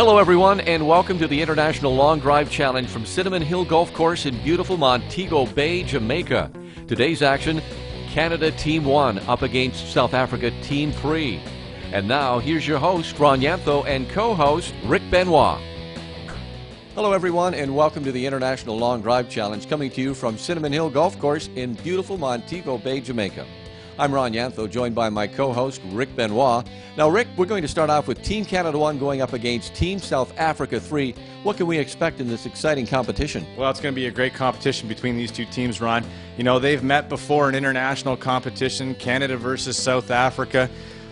Hello everyone, and welcome to the International Long Drive Challenge from Cinnamon Hill Golf Course in beautiful Montego Bay, Jamaica. Today's action, Canada Team 1 up against South Africa Team 3. And now, here's your host, Ron Yantho, and co-host, Rick Benoit. Hello everyone, and welcome to the International Long Drive Challenge, coming to you from Cinnamon Hill Golf Course in beautiful Montego Bay, Jamaica. I'm Ron Yantho, joined by my co-host, Rick Benoit. Now, Rick, we're going to start off with Team Canada 1 going up against Team South Africa 3. What can we expect in this exciting competition? Well, it's going to be a great competition between these two teams, Ron. You know, they've met before in international competition, Canada versus South Africa.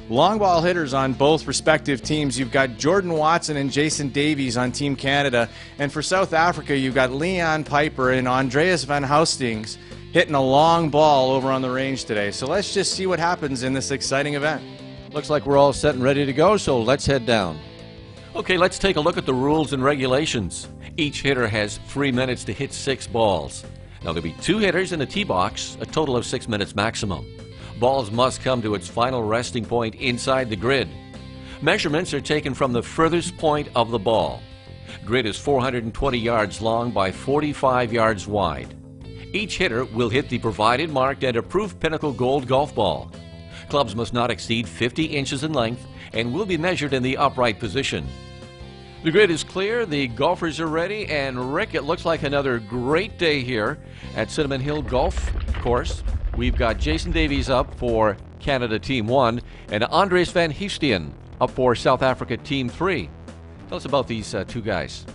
Long ball hitters on both respective teams. You've got Jordan Watson and Jason Davies on Team Canada. And for South Africa, you've got Leon Piper and Andreas van Houstings hitting a long ball over on the range today. So let's just see what happens in this exciting event. Looks like we're all set and ready to go, so let's head down. Okay, let's take a look at the rules and regulations. Each hitter has 3 minutes to hit 6 balls. Now, there'll be 2 hitters in the tee box, a total of 6 minutes maximum. Balls must come to its final resting point inside the grid. Measurements are taken from the furthest point of the ball. Grid is 420 yards long by 45 yards wide. Each hitter will hit the provided, marked, and approved Pinnacle Gold golf ball. Clubs must not exceed 50 inches in length and will be measured in the upright position. The grid is clear, the golfers are ready, and Rick, it looks like another great day here at Cinnamon Hill Golf Course. We've got Jason Davies up for Canada Team 1 and Andreas van Houstingen up for South Africa Team 3. Tell us about these two guys.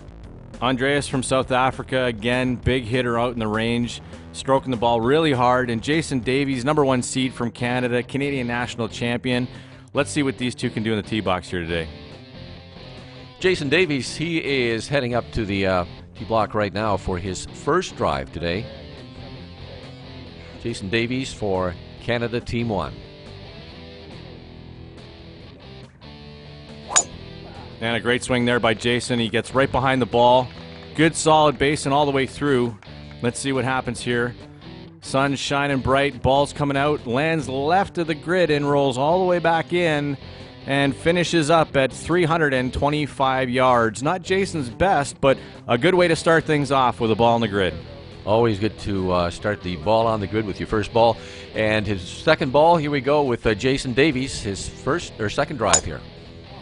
Andreas from South Africa, again, big hitter out in the range, stroking the ball really hard. And Jason Davies, #1 seed from Canada, Canadian national champion. Let's see what these two can do in the tee box here today. Jason Davies, he is heading up to the tee block right now for his first drive today. Jason Davies for Canada Team 1. And a great swing there by Jason. He gets right behind the ball. Good solid basin all the way through. Let's see what happens here. Sun's shining bright, ball's coming out, lands left of the grid and rolls all the way back in and finishes up at 325 yards. Not Jason's best, but a good way to start things off with a ball on the grid. Always good to start the ball on the grid with your first ball. And his second ball, here we go with Jason Davies, his second drive here.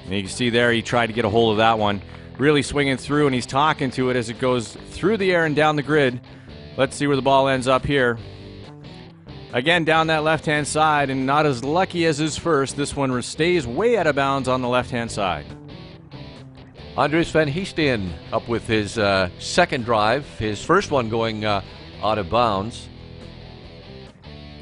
And you can see there he tried to get a hold of that one. Really swinging through, and he's talking to it as it goes through the air and down the grid. Let's see where the ball ends up here. Again, down that left-hand side, and not as lucky as his first. This one stays way out of bounds on the left-hand side. Andreas van Houstingen up with his second drive, his first one going out of bounds.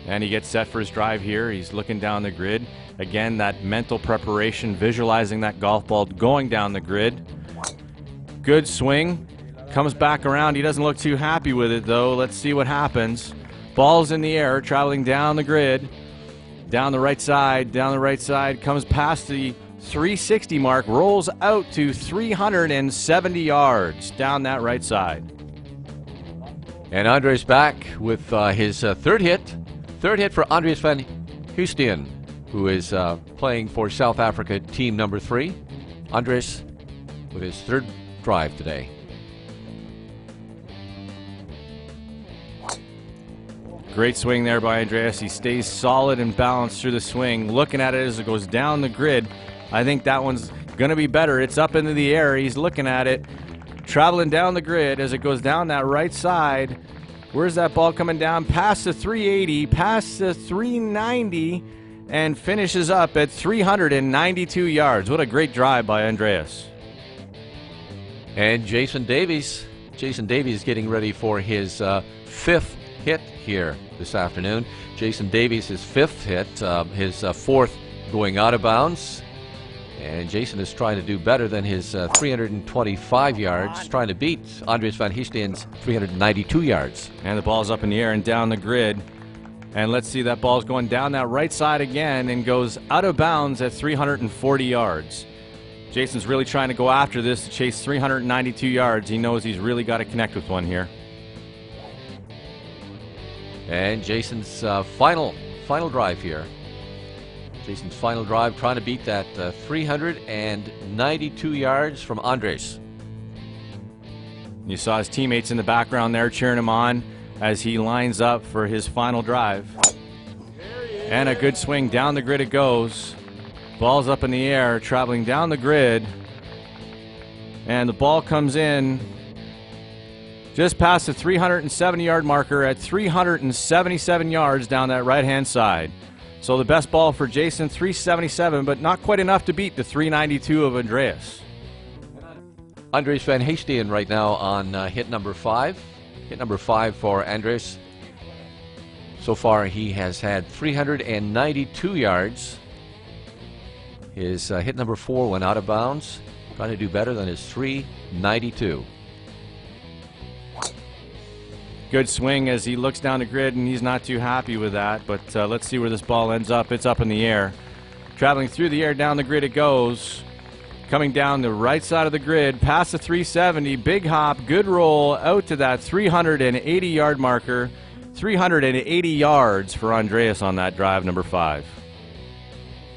And he gets set for his drive here. He's looking down the grid. Again, that mental preparation, visualizing that golf ball going down the grid. Good swing. Comes back around. He doesn't look too happy with it, though. Let's see what happens. Ball's in the air, traveling down the grid. Down the right side, comes past the 360 mark, rolls out to 370 yards down that right side. And Andres back with his third hit. Third hit for Andreas van Houstingen, who is playing for South Africa Team number 3. Andres with his third drive today. Great swing there by Andreas. He stays solid and balanced through the swing. Looking at it as it goes down the grid. I think that one's going to be better. It's up into the air. He's looking at it. Traveling down the grid as it goes down that right side. Where's that ball coming down? Past the 380, past the 390, and finishes up at 392 yards. What a great drive by Andreas. And Jason Davies getting ready for his fifth hit here this afternoon. Jason Davies, his fifth hit, his fourth going out of bounds. And Jason is trying to do better than his 325 yards, trying to beat Andreas van Houstingen's 392 yards. And the ball's up in the air and down the grid. And let's see, that ball's going down that right side again and goes out of bounds at 340 yards. Jason's really trying to go after this to chase 392 yards. He knows he's really got to connect with one here. And Jason's final drive here. Jason's final drive, trying to beat that 392 yards from Andres. You saw his teammates in the background there cheering him on as he lines up for his final drive. And a good swing down the grid it goes. Ball's up in the air, traveling down the grid. And the ball comes in just past the 370-yard marker at 377 yards down that right-hand side. So the best ball for Jason, 377, but not quite enough to beat the 392 of Andreas. Andres Van Heestien right now on hit number 5. Hit number 5 for Andres. So far he has had 392 yards. His hit number 4 went out of bounds. Trying to do better than his 392. Good swing as he looks down the grid, and he's not too happy with that. But let's see where this ball ends up. It's up in the air. Traveling through the air, down the grid it goes. Coming down the right side of the grid, past the 370. Big hop, good roll, out to that 380-yard marker. 380 yards for Andreas on that drive, number 5.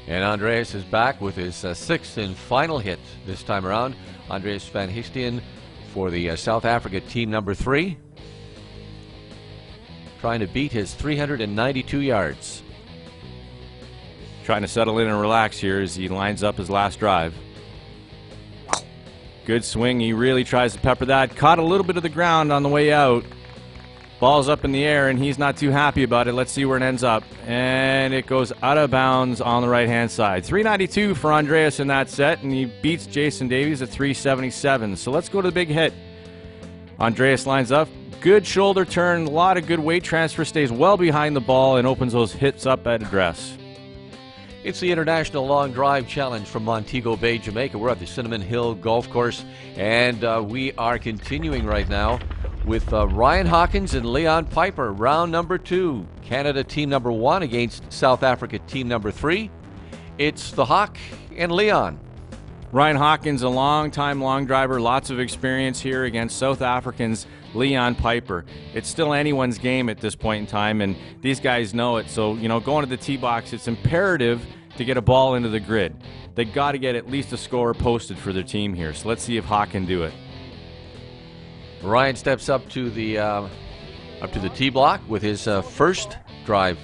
And Andreas is back with his 6th and final hit this time around. Andreas Van Heestien for the South Africa team number 3. Trying to beat his 392 yards. Trying to settle in and relax here as he lines up his last drive. Good swing. He really tries to pepper that. Caught a little bit of the ground on the way out. Ball's up in the air, and he's not too happy about it. Let's see where it ends up. And it goes out of bounds on the right-hand side. 392 for Andreas in that set, and he beats Jason Davies at 377. So let's go to the big hit. Andreas lines up. Good shoulder turn, a lot of good weight transfer, stays well behind the ball, and opens those hits up at address. It's the International Long Drive Challenge from Montego Bay, Jamaica. We're at the Cinnamon Hill Golf Course, and we are continuing right now with Ryan Hawkins and Leon Piper. Round number 2. Canada team number 1 against South Africa team number 3. It's the Hawk and Leon. Ryan Hawkins, a long-time long driver, lots of experience here against South Africans Leon Piper. It's still anyone's game at this point in time, and these guys know it. So, you know, going to the tee box, it's imperative to get a ball into the grid. They got to get at least a score posted for their team here. So let's see if Hawk can do it. Ryan steps up to the tee block with his first drive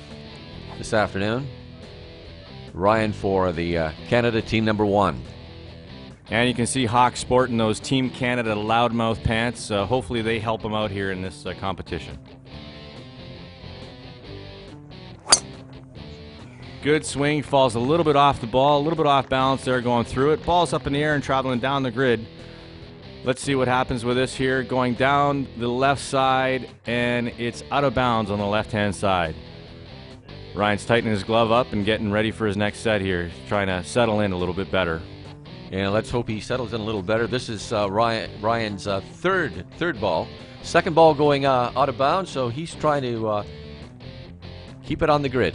this afternoon. Ryan for the Canada team number 1. And you can see Hawk sporting those Team Canada loudmouth pants. Hopefully they help him out here in this competition. Good swing, falls a little bit off the ball, a little bit off balance there going through it. Ball's up in the air and traveling down the grid. Let's see what happens with this here. Going down the left side, and it's out of bounds on the left-hand side. Ryan's tightening his glove up and getting ready for his next set here, trying to settle in a little bit better. And let's hope he settles in a little better. This is Ryan's third ball. Second ball going out of bounds, so he's trying to keep it on the grid.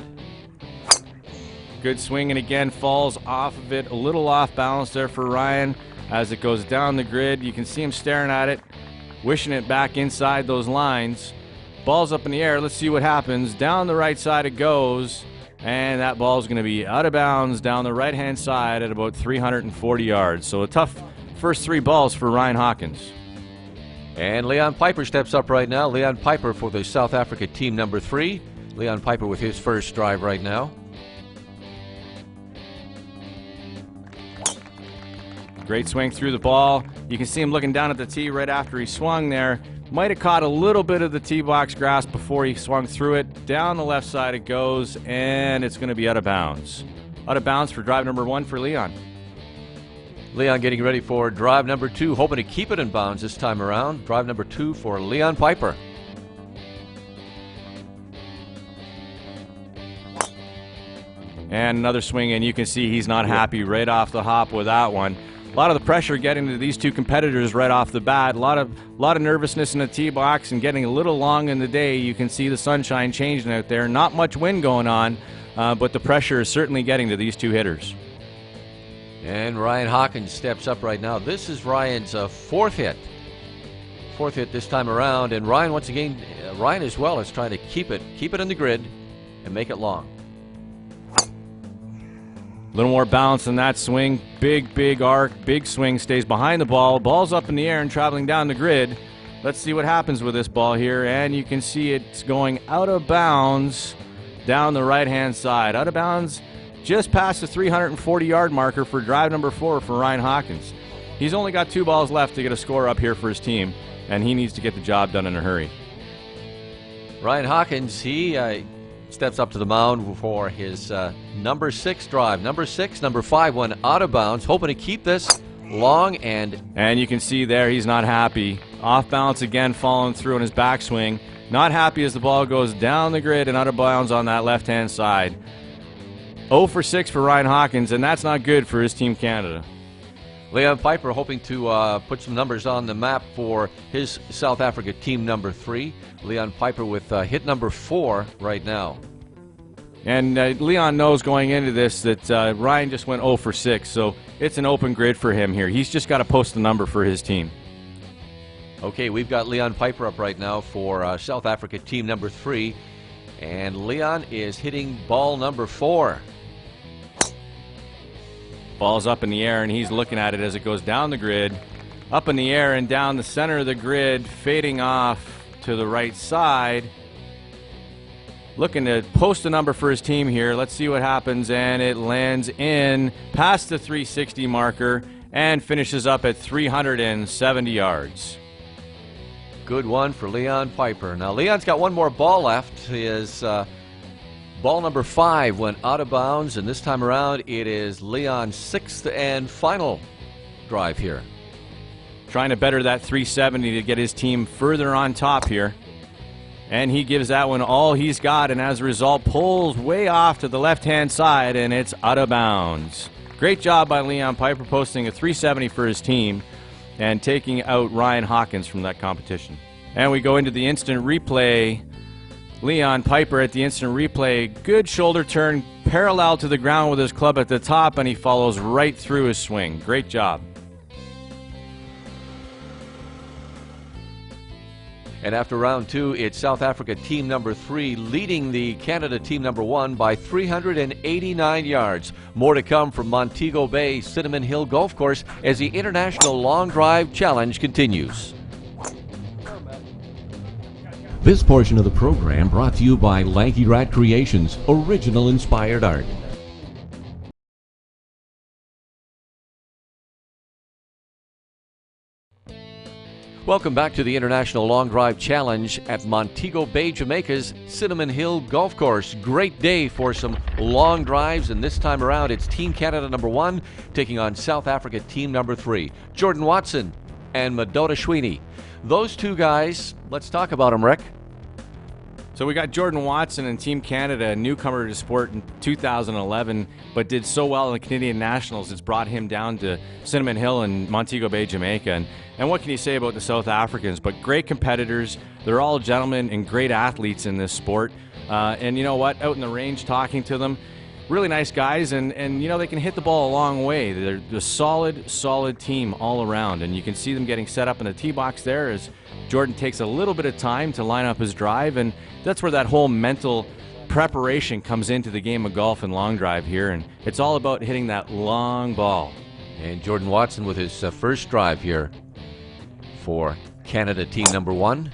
Good swing, and again falls off of it. A little off balance there for Ryan as it goes down the grid. You can see him staring at it, wishing it back inside those lines. Ball's up in the air. Let's see what happens. Down the right side it goes. And that ball is going to be out of bounds down the right-hand side at about 340 yards. So a tough first 3 balls for Ryan Hawkins. And Leon Piper steps up right now. Leon Piper for the South Africa team number 3. Leon Piper with his first drive right now. Great swing through the ball. You can see him looking down at the tee right after he swung there. Might have caught a little bit of the tee box grass before he swung through it. Down the left side it goes, and it's going to be out of bounds. Out of bounds for drive number 1 for Leon. Leon getting ready for drive number 2, hoping to keep it in bounds this time around. Drive number 2 for Leon Piper. And another swing, and you can see he's not happy right off the hop with that one. A lot of the pressure getting to these two competitors right off the bat. A lot of nervousness in the tee box and getting a little long in the day. You can see the sunshine changing out there. Not much wind going on, but the pressure is certainly getting to these two hitters. And Ryan Hawkins steps up right now. This is Ryan's fourth hit. Fourth hit this time around. And Ryan, once again, Ryan as well is trying to keep it in the grid and make it long. A little more balance in that swing. Big arc, big swing, stays behind the ball. Ball's up in the air and traveling down the grid. Let's see what happens with this ball here, and you can see it's going out of bounds down the right-hand side. Out of bounds just past the 340-yard marker for drive number 4 for Ryan Hawkins. He's only got 2 balls left to get a score up here for his team, and he needs to get the job done in a hurry. Ryan Hawkins, he steps up to the mound for his number 6 drive. Number 5 went out of bounds, hoping to keep this long, and you can see there he's not happy. Off balance again, following through in his backswing. Not happy as the ball goes down the grid and out of bounds on that left-hand side. 0 for 6 for Ryan Hawkins, and that's not good for his Team Canada. Leon Piper hoping to put some numbers on the map for his South Africa team number 3. Leon Piper with hit number 4 right now. And Leon knows going into this that Ryan just went 0 for 6, so it's an open grid for him here. He's just got to post the number for his team. Okay, we've got Leon Piper up right now for South Africa team number 3. And Leon is hitting ball number 4. Ball's up in the air, and he's looking at it as it goes down the grid. Up in the air and down the center of the grid, fading off to the right side. Looking to post a number for his team here. Let's see what happens, and it lands in past the 360 marker and finishes up at 370 yards. Good one for Leon Piper. Now, Leon's got one more ball left. His ball number 5 went out of bounds, and this time around it is Leon's 6th and final drive here. Trying to better that 370 to get his team further on top here. And he gives that one all he's got, and as a result pulls way off to the left-hand side, and it's out of bounds. Great job by Leon Piper, posting a 370 for his team and taking out Ryan Hawkins from that competition. And we go into the instant replay. Leon Piper at the instant replay, good shoulder turn, parallel to the ground with his club at the top, and he follows right through his swing. Great job. And after round 2, it's South Africa team number 3 leading the Canada team number 1 by 389 yards. More to come from Montego Bay Cinnamon Hill Golf Course as the International Long Drive Challenge continues. This portion of the program brought to you by Lanky Rat Creations, original inspired art. Welcome back to the International Long Drive Challenge at Montego Bay, Jamaica's Cinnamon Hill Golf Course. Great day for some long drives, and this time around it's Team Canada number 1 taking on South Africa team number 3. Jordan Watson and Madota Sweeney. Those two guys, let's talk about them, Rick. So we got Jordan Watson and Team Canada, a newcomer to sport in 2011, but did so well in the Canadian Nationals, it's brought him down to Cinnamon Hill and Montego Bay, Jamaica. And what can you say about the South Africans? But great competitors. They're all gentlemen and great athletes in this sport. And you know what? Out in the range talking to them, really nice guys, and you know, they can hit the ball a long way. They're a solid team all around, and you can see them getting set up in the tee box there as Jordan takes a little bit of time to line up his drive, and that's where that whole mental preparation comes into the game of golf and long drive here, and it's all about hitting that long ball. And Jordan Watson with his first drive here for Canada team number 1.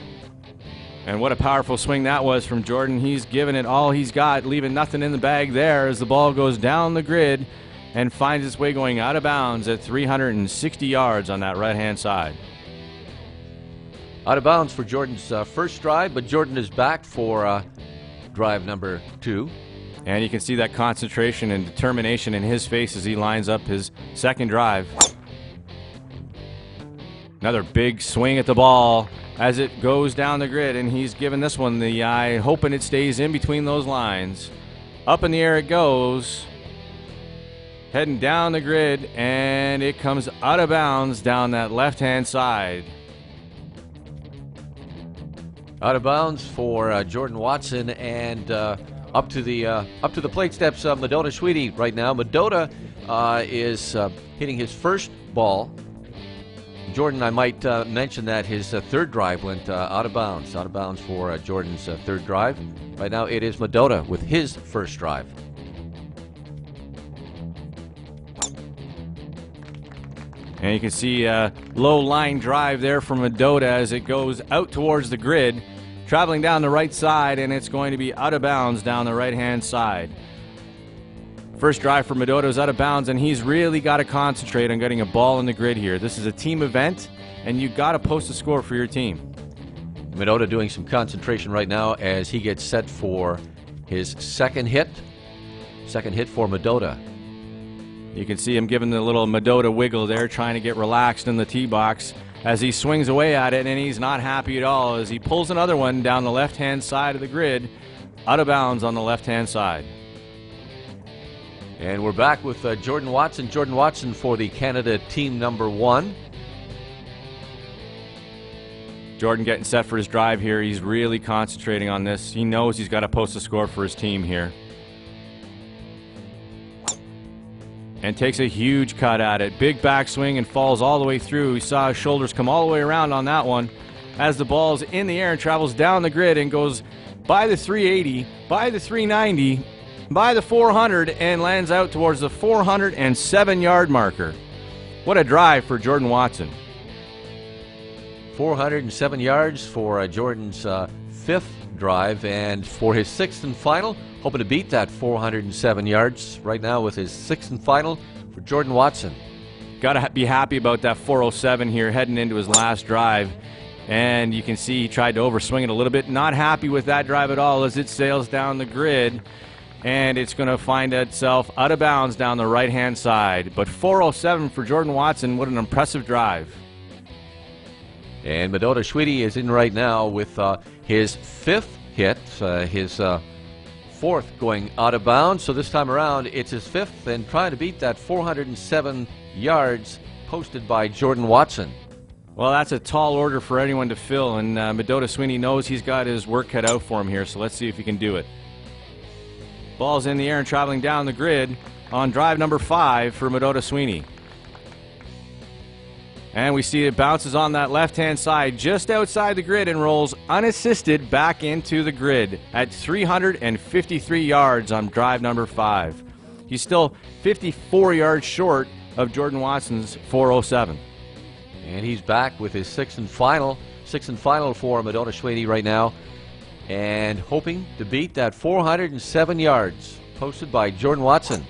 And what a powerful swing that was from Jordan. He's given it all he's got, leaving nothing in the bag there as the ball goes down the grid and finds its way going out of bounds at 360 yards on that right-hand side. Out of bounds for Jordan's first drive, but Jordan is back for drive number 2. And you can see that concentration and determination in his face as he lines up his second drive. Another big swing at the ball as it goes down the grid, and he's given this one the eye, hoping it stays in between those lines. Up in the air it goes, heading down the grid, and it comes out of bounds down that left-hand side. Out of bounds for Jordan Watson, and up to the plate steps Madota Sweeney right now. Madota is hitting his first ball. Jordan, I might mention that his third drive went out of bounds. Out of bounds for Jordan's third drive. Right now it is Madota with his first drive. And you can see a low line drive there from Mendota as it goes out towards the grid, traveling down the right side, and it's going to be out of bounds down the right-hand side. First drive for Mendota is out of bounds, and he's really got to concentrate on getting a ball in the grid here. This is a team event, and you got to post a score for your team. Mendota doing some concentration right now as he gets set for his second hit. Second hit for Mendota. You can see him giving the little Mendota wiggle there, trying to get relaxed in the tee box as he swings away at it, and he's not happy at all as he pulls another one down the left-hand side of the grid, out of bounds on the left-hand side. And we're back with Jordan Watson. Jordan Watson for the Canada team number 1. Jordan getting set for his drive here. He's really concentrating on this. He knows he's got to post a score for his team here. And takes a huge cut at it. Big backswing and falls all the way through. We saw his shoulders come all the way around on that one as the ball's in the air and travels down the grid and goes by the 380, by the 390, by the 400, and lands out towards the 407-yard marker. What a drive for Jordan Watson. 407 yards for Jordan's fifth drive, and for his sixth and final, hoping to beat that 407 yards right now with his sixth and final for Jordan Watson. Got to be happy about that 407 here heading into his last drive. And you can see he tried to overswing it a little bit. Not happy with that drive at all as it sails down the grid. And it's going to find itself out of bounds down the right-hand side. But 407 for Jordan Watson. What an impressive drive. And Mendota Schwede is in right now with his fifth hit, his fourth going out of bounds. So this time around, it's his fifth and trying to beat that 407 yards posted by Jordan Watson. Well, that's a tall order for anyone to fill, and Mendota Sweeney knows he's got his work cut out for him here, so let's see if he can do it. Ball's in the air and traveling down the grid on drive number 5 for Mendota Sweeney. And we see it bounces on that left-hand side just outside the grid and rolls unassisted back into the grid at 353 yards on drive number 5. He's still 54 yards short of Jordan Watson's 407. And he's back with his sixth and final for Mendota Schwede right now, and hoping to beat that 407 yards posted by Jordan Watson.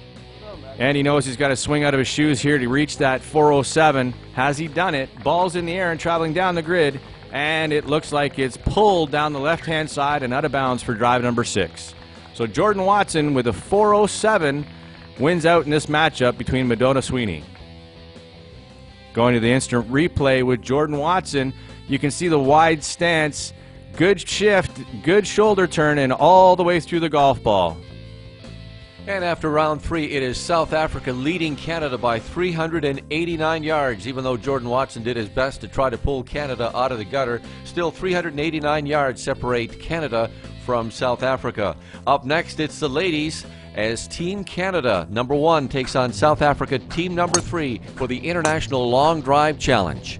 And he knows he's got to swing out of his shoes here to reach that 407. Has he done it? Ball's in the air and traveling down the grid, and it looks like it's pulled down the left-hand side and out of bounds for drive number 6. So Jordan Watson with a 407 wins out in this matchup between Mendota Sweeney. Going to the instant replay with Jordan Watson, you can see the wide stance, good shift, good shoulder turn, and all the way through the golf ball. And after round 3, it is South Africa leading Canada by 389 yards. Even though Jordan Watson did his best to try to pull Canada out of the gutter, still 389 yards separate Canada from South Africa. Up next, it's the ladies as Team Canada number 1 takes on South Africa team number 3 for the International Long Drive Challenge.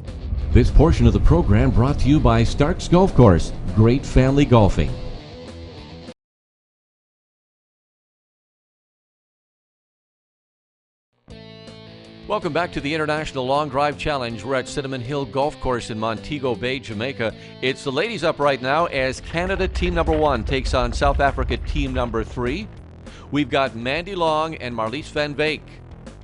This portion of the program brought to you by Starks Golf Course. Great family golfing. Welcome back to the International Long Drive Challenge. We're at Cinnamon Hill Golf Course in Montego Bay, Jamaica. It's the ladies up right now as Canada team number 1 takes on South Africa team number 3. We've got Mandy Long and Marlies van Beek.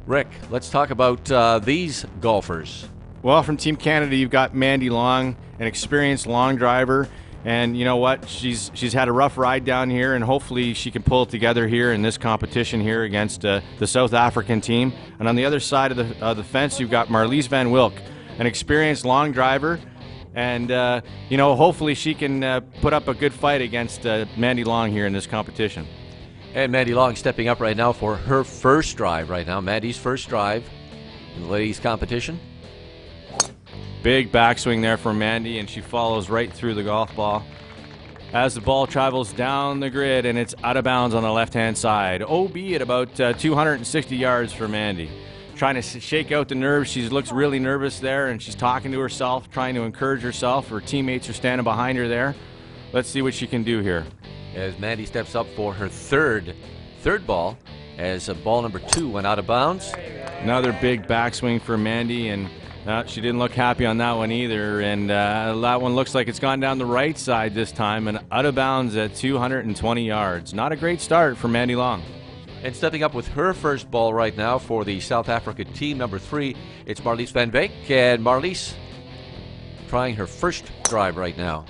Rick, let's talk about these golfers. Well, from Team Canada, you've got Mandy Long, an experienced long driver. And you know what? She's had a rough ride down here, and hopefully she can pull it together here in this competition here against the South African team. And on the other side of the fence, you've got Marlies van Wilk, an experienced long driver. And, you know, hopefully she can put up a good fight against Mandy Long here in this competition. And Mandy Long stepping up right now for her first drive right now. Mandy's first drive in the ladies' competition. Big backswing there from Mandy, and she follows right through the golf ball as the ball travels down the grid, and it's out of bounds on the left-hand side. OB at about 260 yards for Mandy. Trying to shake out the nerves. She looks really nervous there, and she's talking to herself, trying to encourage herself. Her teammates are standing behind her there. Let's see what she can do here. As Mandy steps up for her third ball, as ball number 2 went out of bounds. Another big backswing for Mandy, and she didn't look happy on that one either. And that one looks like it's gone down the right side this time and out of bounds at 220 yards. Not a great start for Mandy Long. And stepping up with her first ball right now for the South Africa team, number 3, it's Marlies van Beek. And Marlies trying her first drive right now.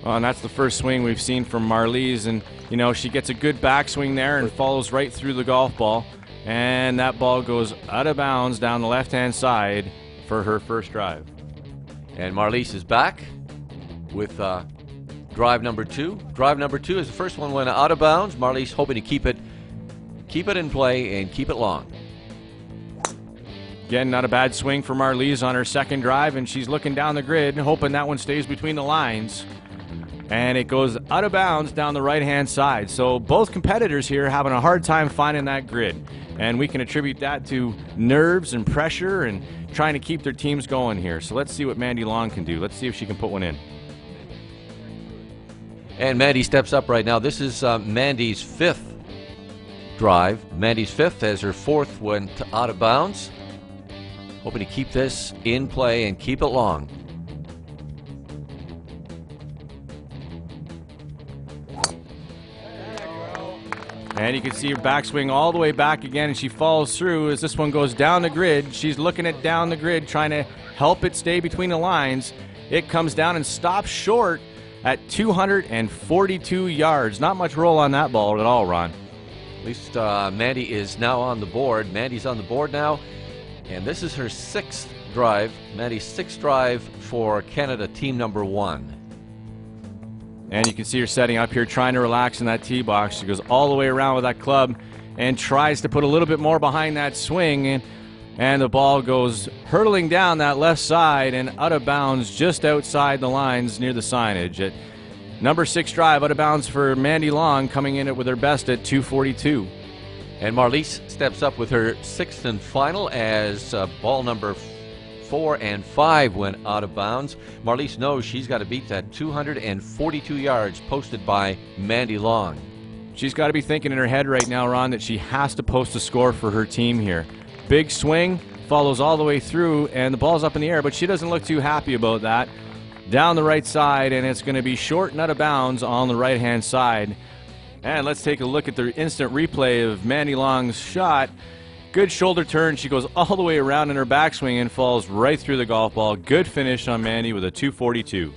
Well, and that's the first swing we've seen from Marlies. And, you know, she gets a good backswing there and follows right through the golf ball. And that ball goes out of bounds down the left-hand side for her first drive. And Marlies is back with drive number 2. Drive number 2 is the first one went out of bounds. Marlies hoping to keep it in play and keep it long. Again, not a bad swing for Marlies on her second drive, and she's looking down the grid, hoping that one stays between the lines. And it goes out of bounds down the right-hand side. So both competitors here having a hard time finding that grid. And we can attribute that to nerves and pressure and trying to keep their teams going here. So let's see what Mandy Long can do. Let's see if she can put one in. And Mandy steps up right now. This is Mandy's 5th drive. Mandy's 5th as her 4th went out of bounds. Hoping to keep this in play and keep it long. And you can see her backswing all the way back again, and she follows through as this one goes down the grid. She's looking at down the grid, trying to help it stay between the lines. It comes down and stops short at 242 yards. Not much roll on that ball at all, Ron. At least Mandy is now on the board. Mandy's on the board now, and this is her 6th drive. Mandy's 6th drive for Canada team number 1. And you can see her setting up here, trying to relax in that tee box. She goes all the way around with that club and tries to put a little bit more behind that swing. And the ball goes hurtling down that left side and out of bounds just outside the lines near the signage. At number 6 drive, out of bounds for Mandy Long, coming in with her best at 242. And Marlies steps up with her 6th and final as ball number 4 and 5 went out of bounds. Marlies knows she's got to beat that 242 yards posted by Mandy Long. She's got to be thinking in her head right now, Ron, that she has to post a score for her team here. Big swing, follows all the way through, and the ball's up in the air, but she doesn't look too happy about that. Down the right side, and it's going to be short and out of bounds on the right-hand side. And let's take a look at the instant replay of Mandy Long's shot. Good shoulder turn. She goes all the way around in her backswing and falls right through the golf ball. Good finish on Mandy with a 242.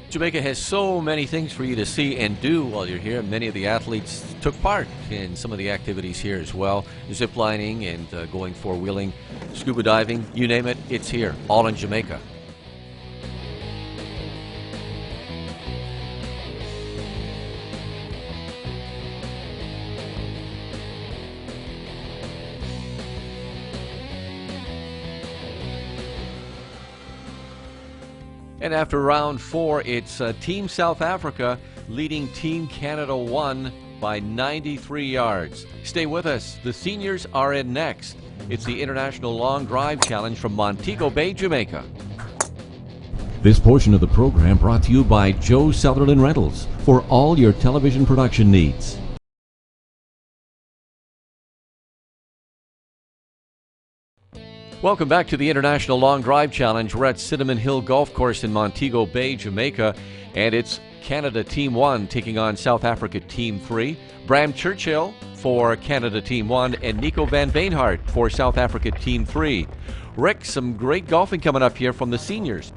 Jamaica has so many things for you to see and do while you're here. Many of the athletes took part in some of the activities here as well. Zip lining and going four-wheeling, scuba diving, you name it, it's here, all in Jamaica. And after round 4, it's Team South Africa leading Team Canada 1 by 93 yards. Stay with us. The seniors are in next. It's the International Long Drive Challenge from Montego Bay, Jamaica. This portion of the program brought to you by Joe Sutherland Rentals for all your television production needs. Welcome back to the International Long Drive Challenge. We're at Cinnamon Hill Golf Course in Montego Bay, Jamaica, and it's Canada Team 1 taking on South Africa Team 3. Bram Churchill for Canada Team 1 and Nico van Beenhart for South Africa Team 3. Rick, some great golfing coming up here from the seniors.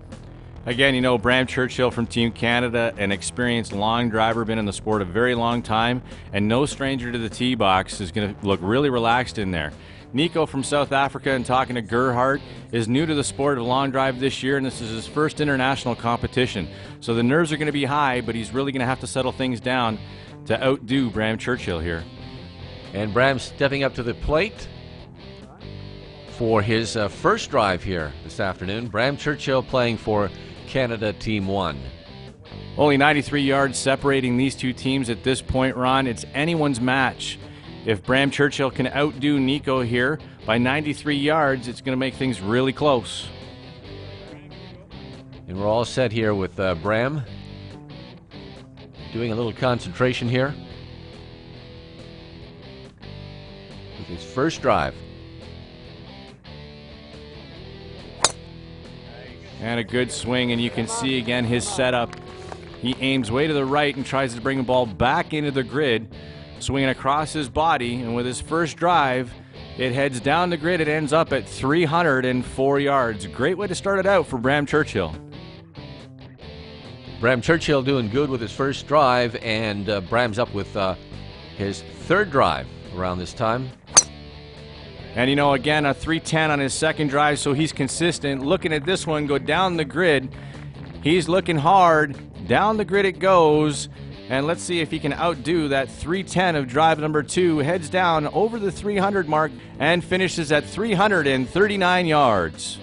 Again, you know, Bram Churchill from Team Canada, an experienced long driver, been in the sport a very long time, and no stranger to the tee box, is going to look really relaxed in there. Nico from South Africa, and talking to Gerhardt, is new to the sport of long drive this year, and this is his first international competition. So the nerves are going to be high, but he's really going to have to settle things down to outdo Bram Churchill here. And Bram stepping up to the plate for his first drive here this afternoon. Bram Churchill playing for Canada Team 1. Only 93 yards separating these two teams at this point, Ron. It's anyone's match. If Bram Churchill can outdo Nico here by 93 yards, it's going to make things really close. And we're all set here with Bram doing a little concentration here with his first drive. And a good swing, and you can see again his setup. He aims way to the right and tries to bring the ball back into the grid, swinging across his body, and with his first drive, it heads down the grid. It ends up at 304 yards. Great way to start it out for Bram Churchill. Bram Churchill doing good with his first drive, and Bram's up with his third drive around this time. And you know, again, a 310 on his second drive, so he's consistent. Looking at this one go down the grid. He's looking hard. Down the grid it goes. And let's see if he can outdo that 310 of drive number 2. Heads down over the 300 mark and finishes at 339 yards.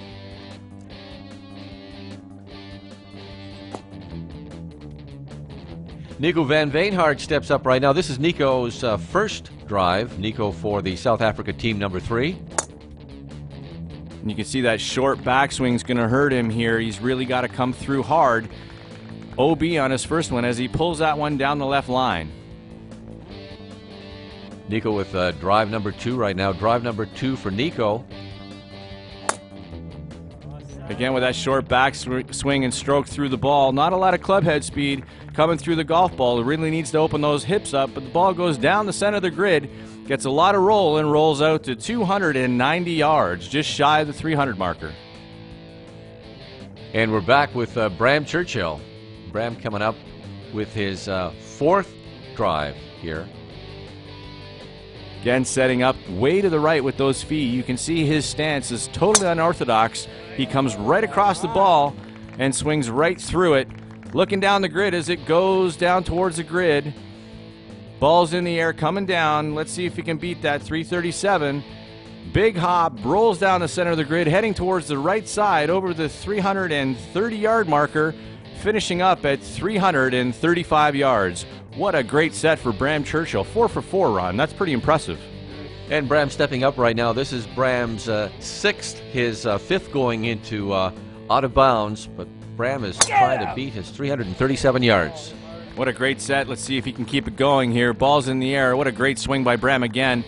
Nico van Veenhart steps up right now. This is Nico's first drive. Nico for the South Africa team number 3. And you can see that short backswing is going to hurt him here. He's really got to come through hard. OB on his first one as he pulls that one down the left line. Nico with drive number 2 right now. Drive number 2 for Nico. Again with that short back swing and stroke through the ball. Not a lot of club head speed coming through the golf ball. It really needs to open those hips up, but the ball goes down the center of the grid, gets a lot of roll, and rolls out to 290 yards, just shy of the 300 marker. And we're back with Bram Churchill. Bram coming up with his fourth drive here. Again, setting up way to the right with those feet. You can see his stance is totally unorthodox. He comes right across the ball and swings right through it. Looking down the grid as it goes down towards the grid. Ball's in the air, coming down. Let's see if he can beat that 337. Big hop, rolls down the center of the grid, heading towards the right side over the 330-yard marker, finishing up at 335 yards. What a great set for Bram Churchill. 4 for 4, Ron. That's pretty impressive. And Bram stepping up right now. This is Bram's sixth, his fifth going into out of bounds, but Bram is trying to beat his 337 yards. What a great set. Let's see if he can keep it going here. Ball's in the air. What a great swing by Bram again.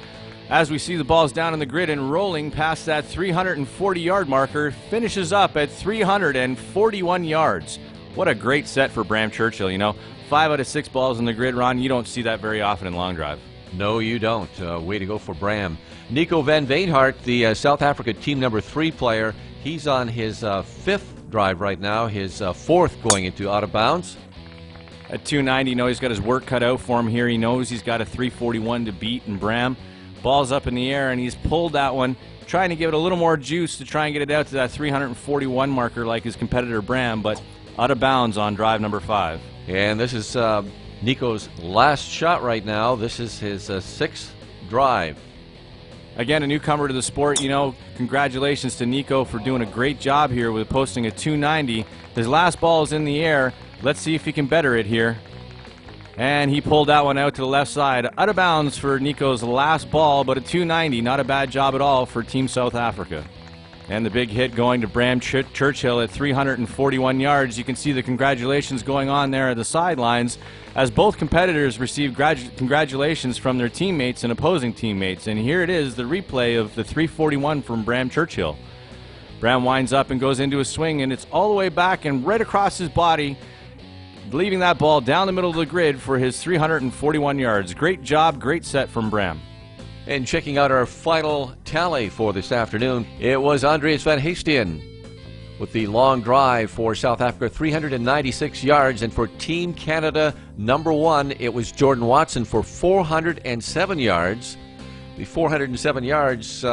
As we see the ball's down in the grid and rolling past that 340-yard marker, finishes up at 341 yards. What a great set for Bram Churchill. You know, 5 out of 6 balls in the grid, Ron. You don't see that very often in long drive. No, you don't. Way to go for Bram. Nico van Veenhart, the South Africa team number 3 player. He's on his fifth drive right now, his fourth going into out of bounds. At 290, you know he's got his work cut out for him here. He knows he's got a 341 to beat, and Bram, ball's up in the air, and he's pulled that one, trying to give it a little more juice to try and get it out to that 341 marker like his competitor Bram, but out of bounds on drive number 5. And this is Nico's last shot right now. This is his sixth drive. Again, a newcomer to the sport. You know, congratulations to Nico for doing a great job here with posting a 290. His last ball is in the air. Let's see if he can better it here. And he pulled that one out to the left side. Out of bounds for Nico's last ball, but a 290. Not a bad job at all for Team South Africa. And the big hit going to Bram Churchill at 341 yards. You can see the congratulations going on there at the sidelines as both competitors receive congratulations from their teammates and opposing teammates. And here it is, the replay of the 341 from Bram Churchill. Bram winds up and goes into a swing, and it's all the way back and right across his body, leaving that ball down the middle of the grid for his 341 yards. Great job, great set from Bram. And checking out our final tally for this afternoon, it was Andreas van Heestien with the long drive for South Africa, 396 yards. And for Team Canada number 1, it was Jordan Watson for 407 yards. The 407 yards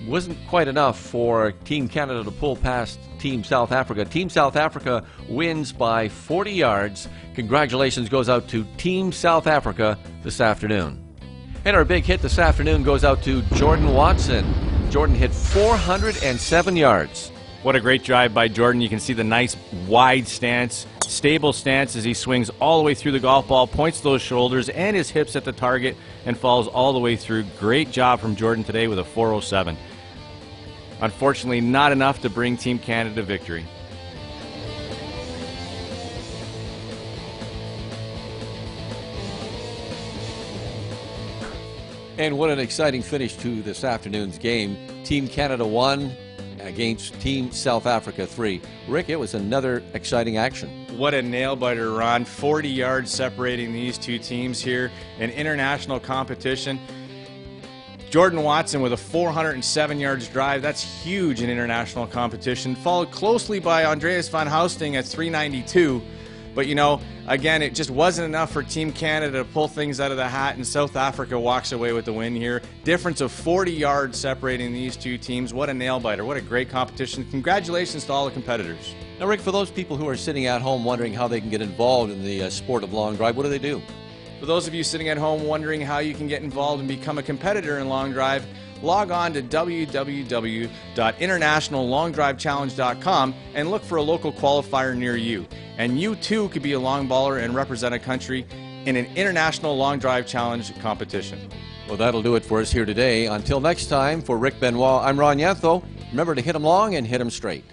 wasn't quite enough for Team Canada to pull past Team South Africa. Team South Africa wins by 40 yards. Congratulations goes out to Team South Africa this afternoon. And our big hit this afternoon goes out to Jordan Watson. Jordan hit 407 yards. What a great drive by Jordan. You can see the nice wide stance, stable stance as he swings all the way through the golf ball, points those shoulders and his hips at the target, and falls all the way through. Great job from Jordan today with a 407. Unfortunately, not enough to bring Team Canada victory. And what an exciting finish to this afternoon's game. Team Canada won, against Team South Africa 3. Rick, it was another exciting action. What a nail-biter, Ron. 40 yards separating these two teams here in international competition. Jordan Watson with a 407 yards drive. That's huge in international competition. Followed closely by Andreas van Housting at 392. But, you know, again, it just wasn't enough for Team Canada to pull things out of the hat, and South Africa walks away with the win here. Difference of 40 yards separating these two teams. What a nail-biter. What a great competition. Congratulations to all the competitors. Now, Rick, for those people who are sitting at home wondering how they can get involved in the sport of long drive, what do they do? For those of you sitting at home wondering how you can get involved and become a competitor in long drive, log on to www.internationallongdrivechallenge.com and look for a local qualifier near you. And you too could be a long baller and represent a country in an international long drive challenge competition. Well, that'll do it for us here today. Until next time, for Rick Benoit, I'm Ron Yantho. Remember to hit 'em long and hit 'em straight.